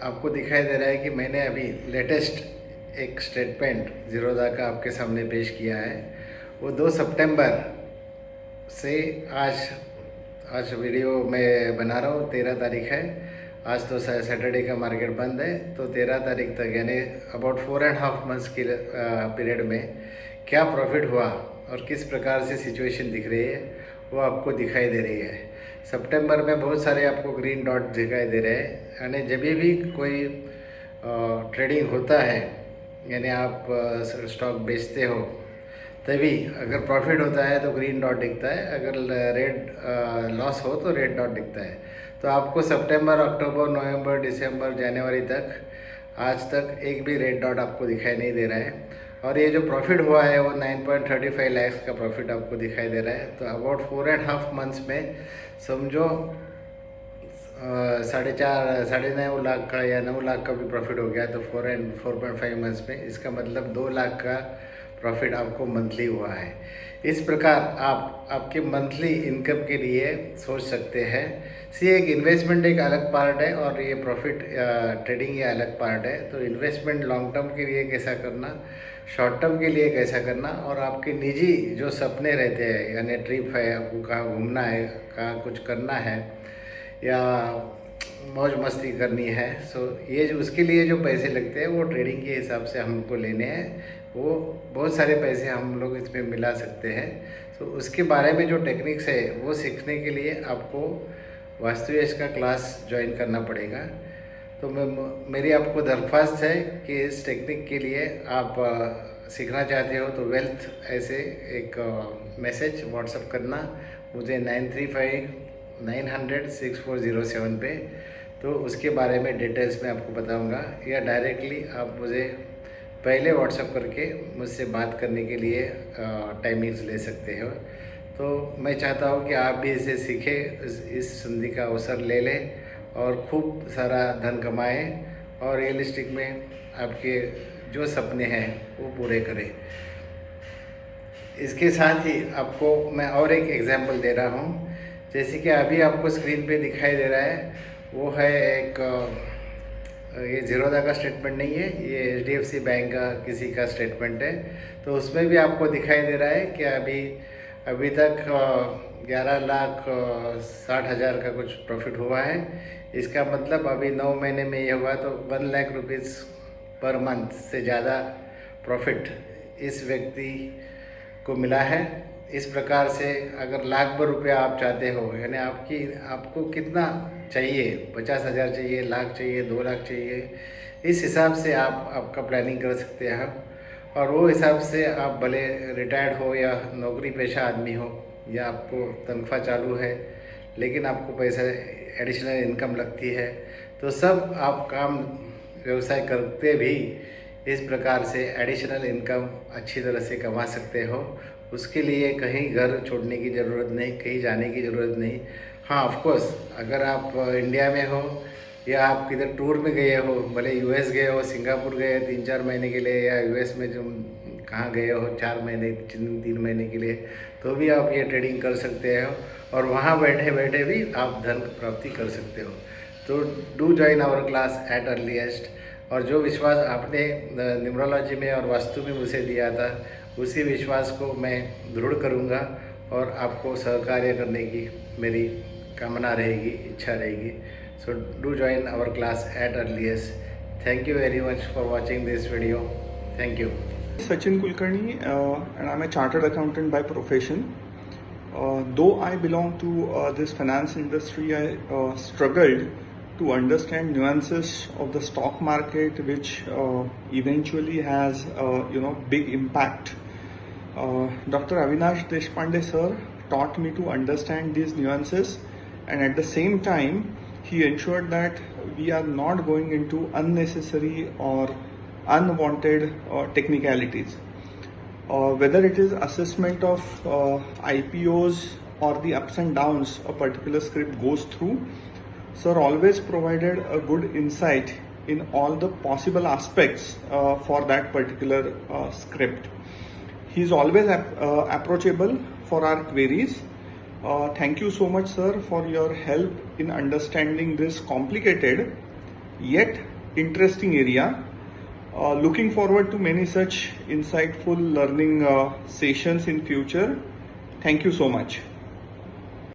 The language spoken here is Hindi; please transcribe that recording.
आपको दिखाई दे रहा है कि मैंने अभी लेटेस्ट एक स्टेटमेंट ज़ीरोधा का आपके सामने पेश किया है। वो 2 सितंबर से आज आज वीडियो मैं बना रहा हूँ। 13 तारीख है। आज तो सैटरडे का मार्केट बंद है, तो 13 तारीख तक यानी अबाउट 4.5 मंथ्स की पीरियड में क्या प्रॉफिट हुआ और किस प्रकार से सिचुएशन दिख रही है वो आपको दिखाई दे रही है। सितंबर में बहुत सारे आपको ग्रीन डॉट दिखाई दे रहे हैं, यानी जब भी कोई ट्रेडिंग होता है, यानी आप स्टॉक बेचते हो, तभी अगर प्रॉफिट होता है तो ग्रीन डॉट दिखता है, अगर रेड लॉस हो तो रेड डॉट दिखता है। तो आपको सितंबर, अक्टूबर, नवंबर, दिसंबर, जनवरी तक आज तक एक भी रेड डॉट आपको दिखाई नहीं दे रहा है। और ये जो प्रॉफिट हुआ है वो 9.35 लाख का प्रॉफिट आपको दिखाई दे रहा है। तो अबाउट 4.5 मंथ्स में समझो 4.5 लाख का या 9 लाख का भी प्रॉफिट हो गया, तो 4.5 मंथ्स में इसका मतलब 2 लाख का प्रॉफिट आपको मंथली हुआ है। इस प्रकार आप आपके मंथली इनकम के लिए सोच सकते हैं। एक इन्वेस्टमेंट एक अलग पार्ट है और ये प्रॉफिट ट्रेडिंग ये अलग पार्ट है। तो इन्वेस्टमेंट लॉन्ग टर्म के लिए कैसा करना, शॉर्ट टर्म के लिए कैसा करना, और आपके निजी जो सपने रहते हैं, यानी ट्रिप है, आपको कहाँ घूमना है, कहाँ कुछ करना है या मौज मस्ती करनी है, ये जो उसके लिए जो पैसे लगते हैं वो ट्रेडिंग के हिसाब से हमको लेने हैं। वो बहुत सारे पैसे हम लोग इसमें मिला सकते हैं। तो उसके बारे में जो टेक्निक्स है वो सीखने के लिए आपको वास्तुएश का क्लास ज्वाइन करना पड़ेगा। तो मेरी आपको दरख्वास्त है कि इस टेक्निक के लिए आप सीखना चाहते हो तो वेल्थ ऐसे एक मैसेज व्हाट्सअप करना मुझे 9359006407 पे। तो उसके बारे में डिटेल्स में आपको बताऊंगा, या डायरेक्टली आप मुझे पहले व्हाट्सअप करके मुझसे बात करने के लिए टाइमिंग्स ले सकते हो। तो मैं चाहता हूँ कि आप भी इसे सीखें, इस संधि का अवसर ले लें और खूब सारा धन कमाएं और रियलिस्टिक में आपके जो सपने हैं वो पूरे करें। इसके साथ ही आपको मैं और एक एग्जांपल दे रहा हूँ। जैसे कि अभी आपको स्क्रीन पे दिखाई दे रहा है, वो है एक ये ज़ीरोधा का स्टेटमेंट नहीं है, ये HDFC बैंक का किसी का स्टेटमेंट है। तो उसमें भी आपको दिखाई दे रहा है कि अभी तक 11,60,000 का कुछ प्रॉफिट हुआ है। इसका मतलब अभी 9 महीने में ये हुआ तो 1 लाख रुपीज़ पर मंथ से ज़्यादा प्रॉफिट इस व्यक्ति को मिला है। इस प्रकार से अगर लाख भर रुपया आप चाहते हो, यानी आपको कितना चाहिए, 50,000 चाहिए, लाख चाहिए, 2 लाख चाहिए, इस हिसाब से आप आपका प्लानिंग कर सकते हैं। और वो हिसाब से आप भले रिटायर्ड हो या नौकरी पेशा आदमी हो या आपको तनख्वाह चालू है लेकिन आपको पैसा एडिशनल इनकम लगती है, तो सब आप काम व्यवसाय करते भी इस प्रकार से एडिशनल इनकम अच्छी तरह से कमा सकते हो। उसके लिए कहीं घर छोड़ने की ज़रूरत नहीं, कहीं जाने की ज़रूरत नहीं। हाँ, ऑफ कोर्स अगर आप इंडिया में हो या आप किधर टूर में गए हो, भले US गए हो, सिंगापुर गए 3-4 महीने के लिए, या US में जो कहाँ गए हो 4 महीने 3 महीने के लिए, तो भी आप ये ट्रेडिंग कर सकते हो और वहाँ बैठे बैठे भी आप धन प्राप्ति कर सकते हो। तो do join our class at earliest. और जो विश्वास आपने न्यूमरोलॉजी में और वास्तु में मुझे दिया था, उसी विश्वास को मैं दृढ़ करूँगा और आपको सहकार्य करने की मेरी कामना रहेगी, इच्छा रहेगी। So do join our class at earliest. Thank you very much for watching this video. Thank you. Sachin Kulkarni, and I'm a chartered accountant by profession. Though I belong to this finance industry, I struggled to understand nuances of the stock market, which eventually has big impact. Dr. Avinash Deshpande sir taught me to understand these nuances, and at the same time he ensured that we are not going into unnecessary or unwanted technicalities. Whether it is assessment of IPOs or the ups and downs a particular script goes through, sir always provided a good insight in all the possible aspects for that particular script. He is always approachable for our queries. Thank you so much, sir, for your help in understanding this complicated yet interesting area. Looking forward to many such insightful learning sessions in future. Thank you so much.